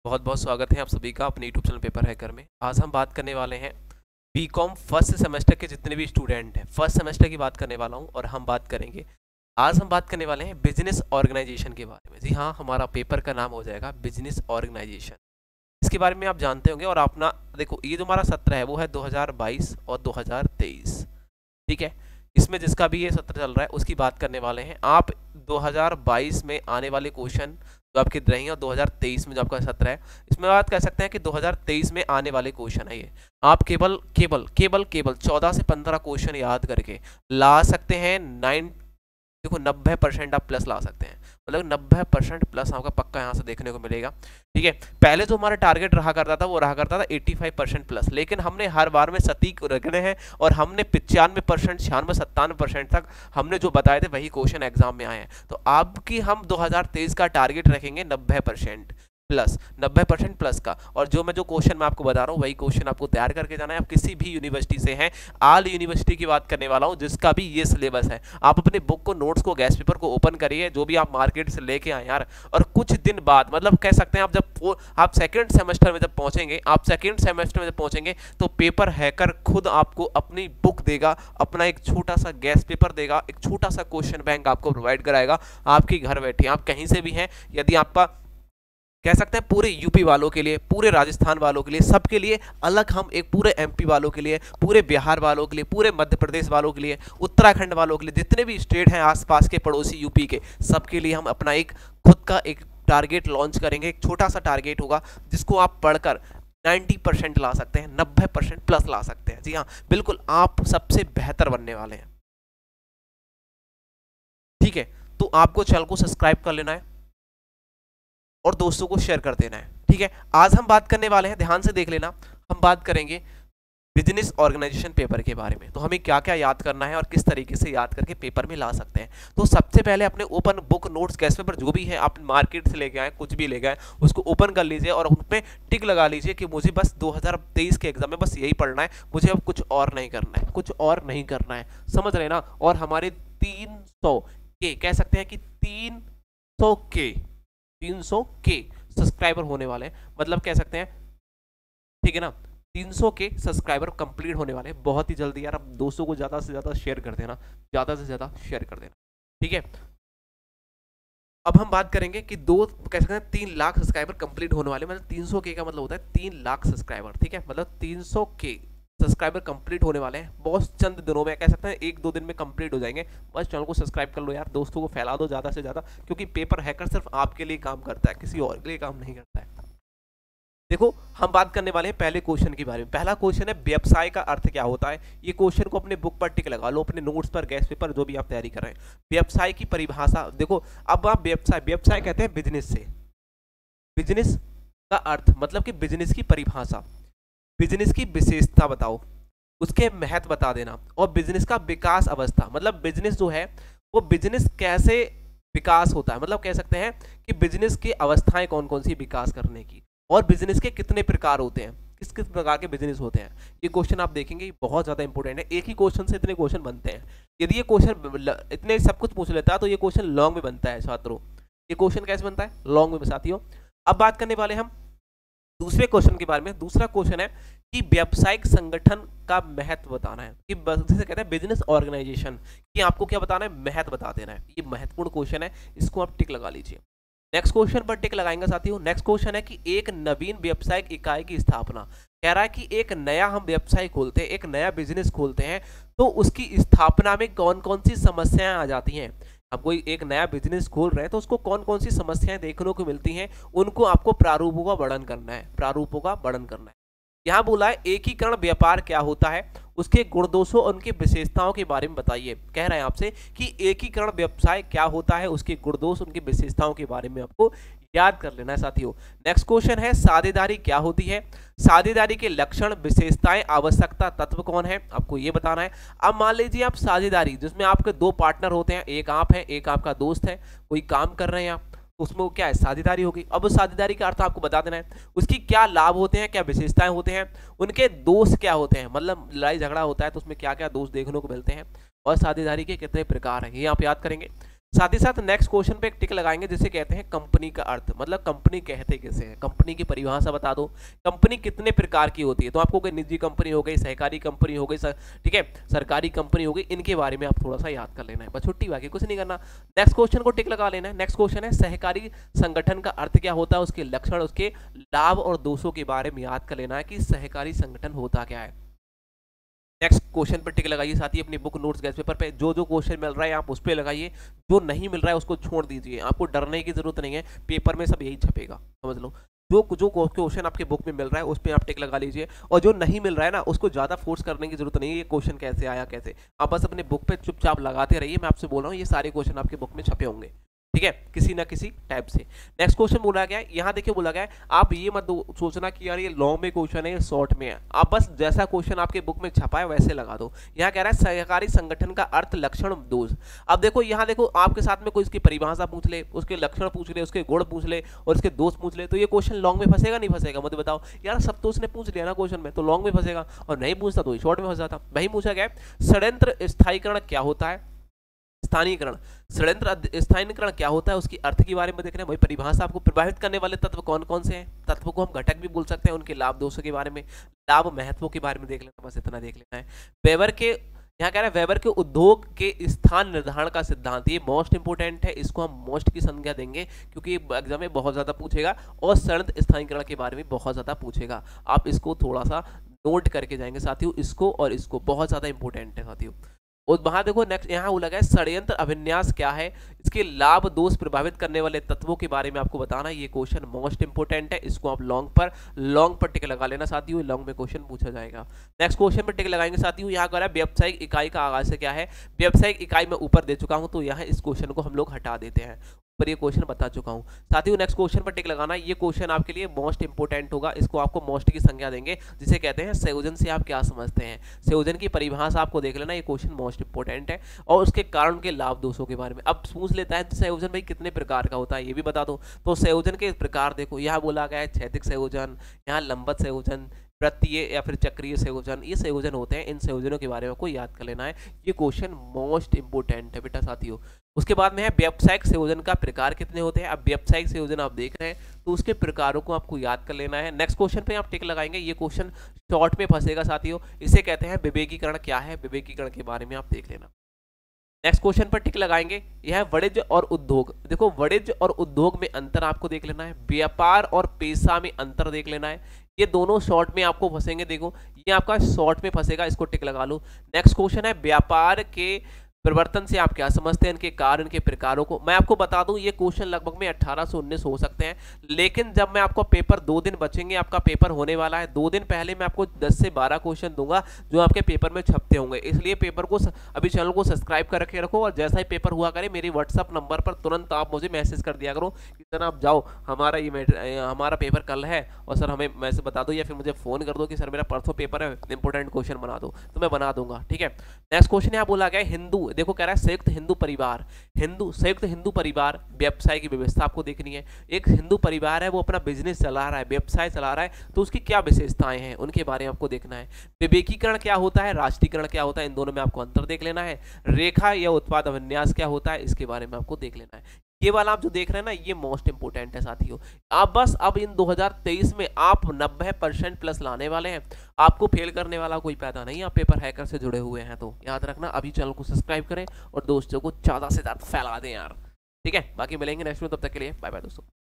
बहुत बहुत स्वागत है आप सभी का अपने यूट्यूब चैनल पेपर हैकर में। आज हम बात करने वाले हैं बीकॉम फर्स्ट सेमेस्टर के जितने भी स्टूडेंट हैं, फर्स्ट सेमेस्टर की बात करने वाला हूं। और आज हम बात करने वाले हैं बिजनेस ऑर्गेनाइजेशन के बारे में। जी हाँ, हमारा पेपर का नाम हो जाएगा बिजनेस ऑर्गेनाइजेशन। इसके बारे में आप जानते होंगे। और अपना देखो, ये जो हमारा सत्र है वो है 2022 और 2023, ठीक है। इसमें जिसका भी ये सत्र चल रहा है उसकी बात करने वाले हैं। आप 2022 में आने वाले क्वेश्चन जो आपके रहेंगे और 2023 में जो आपका सत्र है, इसमें बात कर सकते हैं कि 2023 में आने वाले क्वेश्चन है ये। आप केवल 14 से 15 क्वेश्चन याद करके ला सकते हैं। 90% आप प्लस ला सकते हैं, मतलब 90% प्लस आपका पक्का यहाँ से देखने को मिलेगा, ठीक है। पहले जो हमारा टारगेट रहा करता था वो रहा करता था 85% प्लस, लेकिन हमने हर बार में सटीक रखने हैं और हमने 95%, 96, 97% तक हमने जो बताए थे वही क्वेश्चन एग्जाम में आए हैं। तो आपकी हम 2023 का टारगेट रखेंगे 90% प्लस, 90% प्लस का। और जो क्वेश्चन मैं आपको बता रहा हूँ वही क्वेश्चन आपको तैयार करके जाना है। आप किसी भी यूनिवर्सिटी से हैं, ऑल यूनिवर्सिटी की बात करने वाला हूँ जिसका भी ये सिलेबस है। आप अपने बुक को, नोट्स को, गैस पेपर को ओपन करिए, जो भी आप मार्केट से लेके आए यार। और कुछ दिन बाद, मतलब कह सकते हैं आप सेकंड सेमेस्टर में जब पहुंचेंगे, तो पेपर हैकर खुद आपको अपनी बुक देगा, अपना एक छोटा सा गैस पेपर देगा, एक छोटा सा क्वेश्चन बैंक आपको प्रोवाइड कराएगा आपके घर बैठे। आप कहीं से भी हैं, यदि आपका कह सकते हैं पूरे यूपी वालों के लिए, पूरे राजस्थान वालों के लिए, सबके लिए अलग हम एक, पूरे एमपी वालों के लिए, पूरे बिहार वालों के लिए, पूरे मध्य प्रदेश वालों के लिए, उत्तराखंड वालों के लिए, जितने भी स्टेट हैं आसपास के पड़ोसी यूपी के, सबके लिए हम अपना एक खुद का एक टारगेट लॉन्च करेंगे। एक छोटा सा टारगेट होगा जिसको आप पढ़कर 90% ला सकते हैं, 90% प्लस ला सकते हैं। जी हाँ, बिल्कुल आप सबसे बेहतर बनने वाले हैं, ठीक है। तो आपको चैनल को सब्सक्राइब कर लेना है और दोस्तों को शेयर कर देना है, ठीक है। आज हम बात करने वाले हैं, ध्यान से देख लेना, हम बात करेंगे बिजनेस ऑर्गेनाइजेशन पेपर के बारे में। तो हमें क्या क्या याद करना है और किस तरीके से याद करके पेपर में ला सकते हैं। तो सबसे पहले अपने open book, notes, gas paper जो भी है आप मार्केट से लेके आए, कुछ भी ले गए, उसको ओपन कर लीजिए और उनपे टिक लगा लीजिए कि मुझे बस 2023 के एग्जाम में बस यही पढ़ना है, मुझे अब कुछ और नहीं करना है, कुछ और नहीं करना है, समझ रहे ना। और हमारे 300 के, कह सकते हैं कि 300 के सब्सक्राइबर होने वाले हैं, मतलब कह सकते हैं, ठीक है ना। 300 के सब्सक्राइबर कंप्लीट होने वाले हैं बहुत ही जल्दी यार। अब दोस्तों को ज्यादा से ज्यादा शेयर कर देना, ज्यादा से ज्यादा शेयर कर देना, ठीक है। अब हम बात करेंगे कि कह सकते हैं 3 लाख सब्सक्राइबर कंप्लीट होने वाले, मतलब 300 के का मतलब होता है 3 लाख सब्सक्राइबर, ठीक है। मतलब 300 के सब्सक्राइबर कंप्लीट होने वाले हैं बहुत चंद दिनों में, कह सकते हैं 1-2 दिन में कंप्लीट हो जाएंगे। बस चैनल को सब्सक्राइब कर लो यार, दोस्तों को फैला दो ज़्यादा से ज़्यादा, क्योंकि पेपर हैकर सिर्फ आपके लिए काम करता है, किसी और के लिए काम नहीं करता है। देखो, हम बात करने वाले हैं पहले क्वेश्चन के बारे में। पहला क्वेश्चन है व्यवसाय का अर्थ क्या होता है। ये क्वेश्चन को अपने बुक पर टिक लगा लो, अपने नोट्स पर, गैस पेपर, जो भी आप तैयारी कर रहे हैं। व्यवसाय की परिभाषा देखो। अब आप व्यवसाय कहते हैं बिजनेस से, बिजनेस का अर्थ मतलब कि बिजनेस की परिभाषा, बिजनेस की विशेषता बताओ, उसके महत्व बता देना। और बिजनेस का विकास अवस्था, मतलब बिजनेस जो है वो बिजनेस कैसे विकास होता है, मतलब कह सकते हैं कि बिजनेस की अवस्थाएं कौन कौन सी विकास करने की, और बिजनेस के कितने प्रकार होते हैं, किस किस प्रकार के बिजनेस होते हैं। ये क्वेश्चन आप देखेंगे बहुत ज्यादा इंपॉर्टेंट है। एक ही क्वेश्चन से इतने क्वेश्चन बनते हैं। यदि ये क्वेश्चन इतने सब कुछ पूछ लेता है तो ये क्वेश्चन लॉन्ग में बनता है छात्रों। ये क्वेश्चन कैसे बनता है? लॉन्ग में साथियों। अब बात करने वाले हम दूसरे क्वेश्चन के बारे में। दूसरा क्वेश्चन है कि व्यावसायिक संगठन का महत्व बताना है, कि जिसे कहते हैं बिजनेस ऑर्गेनाइजेशन, कि आपको क्या बताना है? महत्व बता देना है। ये महत्वपूर्ण क्वेश्चन है, इसको आप टिक लगा लीजिए। नेक्स्ट क्वेश्चन पर टिक लगाएंगे साथियों। नेक्स्ट क्वेश्चन है कि एक नवीन व्यावसायिक इकाई की स्थापना। कह रहा है कि एक नया हम व्यवसाय खोलते हैं, एक नया बिजनेस खोलते हैं, तो उसकी स्थापना में कौन कौन सी समस्याएं आ जाती हैं। अब कोई एक नया बिजनेस खोल रहे हैं तो उसको कौन कौन सी समस्याएं देखने को मिलती हैं, उनको आपको प्रारूपों का वर्णन करना है, प्रारूपों का वर्णन करना है। यहाँ बोला है एकीकरण व्यापार क्या होता है, उसके गुण दोषों और उनकी विशेषताओं के बारे में बताइए। कह रहे हैं आपसे कि एकीकरण व्यवसाय क्या होता है, उसके गुण दोष, उनकी विशेषताओं के बारे में आपको याद कर लेना है साथियों। नेक्स्ट क्वेश्चन है साझेदारी क्या होती है। साझेदारी के लक्षण, विशेषताएं, आवश्यकता, तत्व कौन है, आपको ये बताना है। अब मान लीजिए आप साझेदारी, जिसमें आपके 2 पार्टनर होते हैं, एक आप है, एक आपका दोस्त है, कोई काम कर रहे हैं आप, उसमें वो क्या है? साझेदारी होगी। अब उस साझेदारी का अर्थ आपको बता देना है, उसकी क्या लाभ होते हैं, क्या विशेषताएं होते हैं, उनके दोष क्या होते हैं, मतलब लड़ाई झगड़ा होता है तो उसमें क्या क्या दोष देखने को मिलते हैं, और साझेदारी के कितने प्रकार हैं, ये आप याद करेंगे। साथ ही साथ नेक्स्ट क्वेश्चन पे एक टिक लगाएंगे जिसे कहते हैं कंपनी का अर्थ, मतलब कंपनी कहते किसे हैं, कंपनी की परिभाषा बता दो। कंपनी कितने प्रकार की होती है, तो आपको कोई निजी कंपनी हो गई, सहकारी कंपनी हो गई, ठीक है, सरकारी कंपनी हो गई, इनके बारे में आप थोड़ा सा याद कर लेना है, बस छुट्टी, बाकी कुछ नहीं करना। नेक्स्ट क्वेश्चन को टिक लगा लेना है। नेक्स्ट क्वेश्चन है सहकारी संगठन का अर्थ क्या होता है, उसके लक्षण, उसके लाभ और दोषों के बारे में याद कर लेना है कि सहकारी संगठन होता क्या है। नेक्स्ट क्वेश्चन पर टिक लगाइए, साथ ही अपनी बुक नोट्स गैस पेपर पे जो जो क्वेश्चन मिल रहा है आप उस पर लगाइए, जो नहीं मिल रहा है उसको छोड़ दीजिए, आपको डरने की जरूरत नहीं है, पेपर में सब यही छपेगा, समझ लो। जो जो क्वेश्चन आपके बुक में मिल रहा है उस पर आप टिक लगा लीजिए, और जो नहीं मिल रहा है ना उसको ज़्यादा फोर्स करने की जरूरत नहीं है, ये क्वेश्चन कैसे आया कैसे, आप बस अपने बुक पे चुपचाप लगाते रहिए। मैं आपसे बोल रहा हूँ ये सारे क्वेश्चन आपके बुक में छपे होंगे, ठीक है, किसी ना किसी टाइप से। नेक्स्ट क्वेश्चन बोला गया है, यहाँ देखिए बोला गया है, आप ये मत सोचना कि यार ये लॉन्ग में क्वेश्चन है ये शॉर्ट में है, आप बस जैसा क्वेश्चन आपके बुक में छपा है वैसे लगा दो। यहाँ कह रहा है सहकारी संगठन का अर्थ, लक्षण, दोष। अब देखो यहाँ देखो आपके साथ में कोई इसकी परिभाषा पूछ ले, उसके लक्षण पूछ ले, उसके गुण पूछ ले और इसके दोष पूछ ले, तो ये क्वेश्चन लॉन्ग में फंसेगा नहीं फंसेगा, मुझे बताओ यार। सब तो उसने पूछ लिया ना क्वेश्चन में, तो लॉन्ग में फंसेगा, और नहीं पूछता तो शॉर्ट में फंस जाता। वही पूछा गया षड्यंत्र स्थायीकरण क्या होता है, स्थानीयकरण, षड्यंत्र स्थानीयकरण क्या होता है, उसकी अर्थ के बारे में देख रहे हैं। वही परिभाषा, आपको प्रभावित करने वाले तत्व कौन कौन से हैं, तत्व को हम घटक भी बोल सकते हैं, उनके लाभ दोषों के बारे में, लाभ महत्वों के बारे में देख लेना, बस इतना देख लेना है। वेबर के, यहाँ कह रहा है वेबर के उद्योग के स्थान निर्धारण का सिद्धांत, ये मोस्ट इंपोर्टेंट है, इसको हम मोस्ट की संज्ञा देंगे क्योंकि एग्जाम में बहुत ज्यादा पूछेगा, और षड्यंत्र स्थानीयकरण के बारे में बहुत ज्यादा पूछेगा, आप इसको थोड़ा सा नोट करके जाएंगे साथियों, इसको और इसको, बहुत ज्यादा इंपॉर्टेंट है साथियों। और वहां देखो नेक्स्ट यहाँ वो लगा है षड्यंत्र अभिन्यास क्या है, इसके लाभ दोष प्रभावित करने वाले तत्वों के बारे में आपको बताना, ये क्वेश्चन मोस्ट इंपोर्टेंट है, इसको आप लॉन्ग पर टिक लगा लेना साथियों, लॉन्ग में क्वेश्चन पूछा जाएगा। नेक्स्ट क्वेश्चन पर टिक लगाएंगे साथियों, यहाँ कह रहा है व्यावसायिक इकाई का आगाज से क्या है, व्यावसायिक इकाई में ऊपर दे चुका हूं, तो यहाँ इस क्वेश्चन को हम लोग हटा देते हैं, पर ये क्वेश्चन बता चुका हूं साथियों। नेक्स्ट क्वेश्चन पर टिक लगाना, ये क्वेश्चन आपके लिए मोस्ट इंपोर्टेंट होगा, इसको आपको मोस्ट की संज्ञा देंगे, जिसे कहते हैं संयोजन से आप क्या समझते हैं, संयोजन की परिभाषा आपको देख लेना, ये क्वेश्चन मोस्ट इंपोर्टेंट है, और उसके कारण के लाभ दोषों के बारे में। अब पूछ लेता है संयोजन भाई कितने प्रकार का होता है, ये भी बता दो। तो संयोजन के प्रकार देखो, यहाँ बोला गया है क्षैतिज संयोजन, यहाँ लंबवत संयोजन, वृत्तीय या फिर चक्रीय संयोजन, ये संयोजन होते हैं, इन संयोजनों के बारे में आपको याद कर लेना है, ये क्वेश्चन मोस्ट इंपोर्टेंट है बेटा साथियों। उसके बाद में है व्यावसायिक संयोजन का प्रकार कितने होते हैं, अब व्यावसायिक संयोजन आप देख रहे हैं तो उसके प्रकारों को आपको याद कर लेना है। नेक्स्ट क्वेश्चन पे आप टिक लगाएंगे, ये क्वेश्चन शॉर्ट में फंसेगा साथियों, इसे कहते हैं विवेकीकरण क्या है, विवेकीकरण के बारे में आप देख लेना। नेक्स्ट क्वेश्चन पर टिक लगाएंगे, यह वाणिज्य और उद्योग, देखो वाणिज्य और उद्योग में अंतर आपको देख लेना है, व्यापार और पेशा में अंतर देख लेना है, ये दोनों शॉर्ट में आपको फंसेंगे, देखो ये आपका शॉर्ट में फंसेगा, इसको टिक लगा लो। नेक्स्ट क्वेश्चन है व्यापार के परिवर्तन से आप क्या समझते हैं, इनके कारण, इनके प्रकारों को। मैं आपको बता दूं ये क्वेश्चन लगभग में 18 से 19 हो सकते हैं, लेकिन जब मैं आपको पेपर 2 दिन बचेंगे, आपका पेपर होने वाला है 2 दिन पहले मैं आपको 10 से 12 क्वेश्चन दूंगा जो आपके पेपर में छपते होंगे, इसलिए पेपर को अभी चैनल को सब्सक्राइब कर रखे रखो, और जैसा ही पेपर हुआ करे मेरे व्हाट्सअप नंबर पर तुरंत आप मुझे मैसेज कर दिया करो कि सर आप जाओ हमारा पेपर कल है और सर हमें मैसेज बता दो, या फिर मुझे फोन कर दो कि सर मेरा परसों पेपर है, इंपॉर्टेंट क्वेश्चन बना दो, तो मैं बना दूंगा, ठीक है। नेक्स्ट क्वेश्चन यहाँ बोला गया हिंदू, देखो कह रहा है संयुक्त हिंदू परिवार, संयुक्त हिंदू परिवार व्यवसाय की व्यवस्था आपको देखनी है। एक हिंदू परिवार है वो अपना बिजनेस चला रहा है, व्यवसाय चला रहा है, तो उसकी क्या विशेषताएं हैं उनके बारे में आपको देखना है। विवेकीकरण क्या होता है, राष्ट्रीयकरण क्या होता है, इन दोनों में आपको अंतर देख लेना है। रेखा या उत्पाद अभिन्यास क्या होता है, इसके बारे में आपको देख लेना है। ये वाला आप जो देख रहे हैं ना ये मोस्ट इंपोर्टेंट है साथियों। आप बस अब इन 2023 में आप 90% प्लस लाने वाले हैं, आपको फेल करने वाला कोई पैदा नहीं, आप पेपर हैकर से जुड़े हुए हैं, तो याद रखना अभी चैनल को सब्सक्राइब करें और दोस्तों को ज़्यादा से ज़्यादा फैला दें यार, ठीक है। बाकी मिलेंगे नेक्स्ट में, तब तक के लिए बाय बाय दोस्तों।